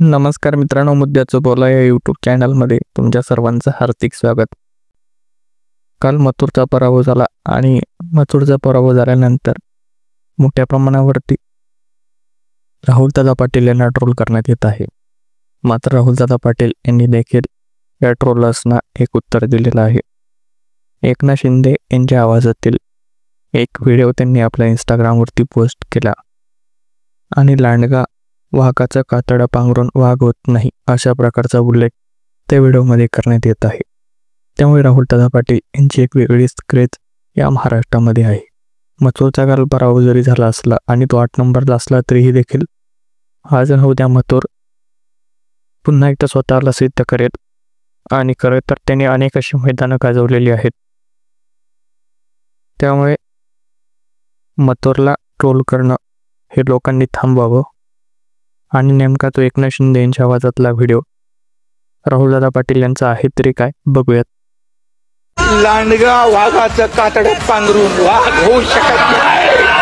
नमस्कार मित्रांनो, मुद्द्याचं बोला या यूट्यूब चॅनलमध्ये तुमच्या सर्वांचं हार्दिक स्वागत. काल मथुरचा पराभव झाला आणि मथुरचा पराभव झाल्यानंतर मोठ्या प्रमाणावरती राहुलदादा पाटील यांना ट्रोल करण्यात येत आहे. मात्र राहुलदादा पाटील यांनी देखील या ट्रोलर्सना एक उत्तर दिलेलं आहे. एकनाथ शिंदे यांच्या आवाजातील एक व्हिडिओ त्यांनी आपल्या इंस्टाग्रामवरती पोस्ट केला आणि लांडगा वाघाचा कातडा पांघरून वाघ होत नाही अशा प्रकारचा उल्लेख त्या व्हिडिओमध्ये करण्यात येत आहे. त्यामुळे राहुलदादा पाटील यांची एक वेगळीच क्रेज या महाराष्ट्रामध्ये आहे. मथुरचा काल पराभव जरी झाला असला आणि तो 8 नंबरला असला तरीही देखील आज न उद्या मथुर पुन्हा एकदा स्वतःला सिद्ध करेल आणि खरं तर त्याने अनेक अशी मैदानं गाजवलेली आहेत. त्यामुळे मथुरला ट्रोल करणं हे लोकांनी थांबवावं आणि नेमका तो एकनाथ शिंदे यांच्या आवाजातला व्हिडिओ राहुलदादा पाटील यांचा आहे तरी काय बघूयात. लांडगा वाघाचं कातडं पांघरून वाघ होऊ शकत नाही.